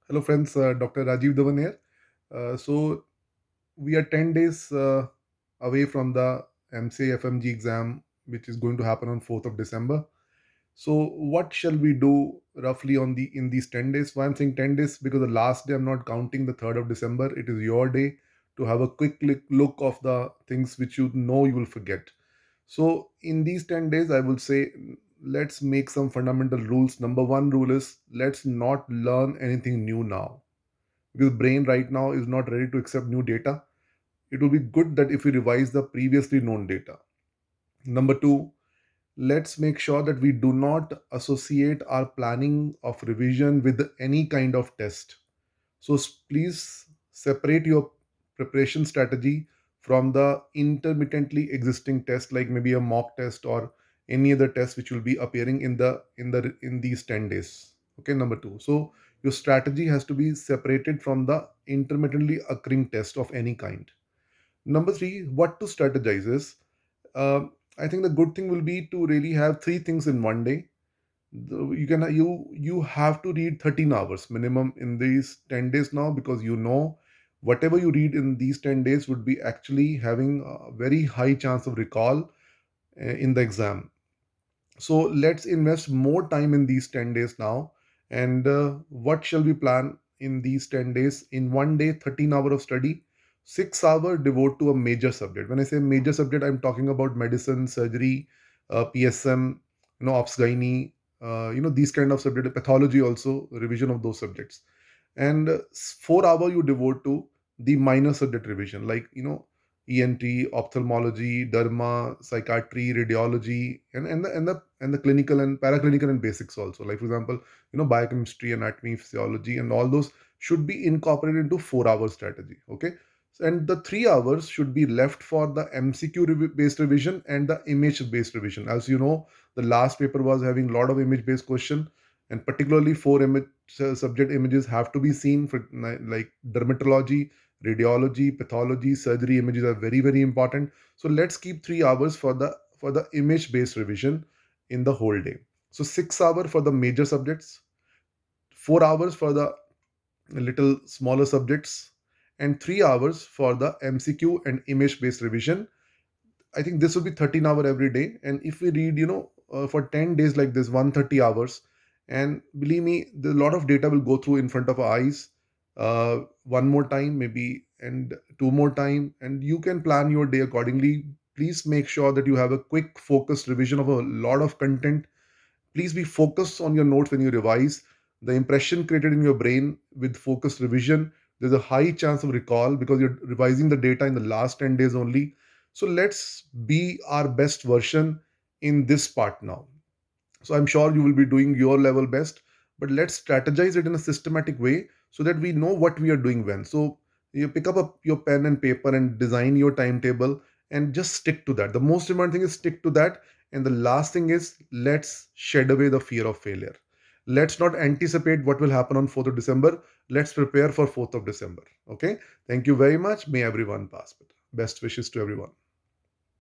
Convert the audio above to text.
Hello, friends. Dr. Rajiv Dhawan here. So we are 10 days away from the MCA FMG exam, which is going to happen on 4th of December. So what shall we do roughly on the in these 10 days? Why I'm saying 10 days because the last day I'm not counting the 3rd of December. It is your day to have a quick look of the things which you know you will forget. So in these 10 days, I will say let's make some fundamental rules. Number one rule is let's not learn anything new now because brain right now is not ready to accept new data. It will be good that if we revise the previously known data. Number two, let's make sure that we do not associate our planning of revision with any kind of test. So please separate your preparation strategy from the intermittently existing test, like maybe a mock test or any other test which will be appearing in these 10 days. Okay, number two. So your strategy has to be separated from the intermittently occurring test of any kind. Number three, what to strategize is, I think the good thing will be to really have three things in one day. You have to read 13 hours minimum in these 10 days now, because you know whatever you read in these 10 days would be actually having a very high chance of recall in the exam. So let's invest more time in these 10 days now. And what shall we plan in these 10 days? In one day, 13 hour of study, 6 hour devote to a major subject. When I say major subject, I'm talking about medicine, surgery, PSM, ops gynae, these kind of subject, pathology also, revision of those subjects. And 4 hour you devote to the minor subject revision, like ENT, ophthalmology, derma, psychiatry, radiology, and the clinical and paraclinical and basics also, like for example biochemistry, anatomy, physiology, and all those should be incorporated into 4 hour strategy. Okay. And the 3 hours should be left for the MCQ based revision and the image based revision. As you know, the last paper was having a lot of image based question, and particularly four image subject images have to be seen for like dermatology, radiology, pathology, surgery images are very very important. So let's keep 3 hours for the image based revision in the whole day. So 6 hour for the major subjects, 4 hours for the little smaller subjects, and 3 hours for the MCQ and image based revision. I think this will be 13 hour every day. And if we read, for 10 days like this, 130 hours, and believe me, a lot of data will go through in front of our eyes. One more time, maybe, and two more time, and you can plan your day accordingly. Please make sure that you have a quick, focused revision of a lot of content. Please be focused on your notes when you revise. The impression created in your brain with focused revision, there's a high chance of recall because you're revising the data in the last 10 days only. So let's be our best version in this part now. So I'm sure you will be doing your level best, but let's strategize it in a systematic way so that we know what we are doing when. So you pick up your pen and paper and design your timetable and just stick to that. The most important thing is stick to that. And the last thing is let's shed away the fear of failure. Let's not anticipate what will happen on 4th of December. Let's prepare for 4th of December. Okay. Thank you very much. May everyone pass better. Best wishes to everyone.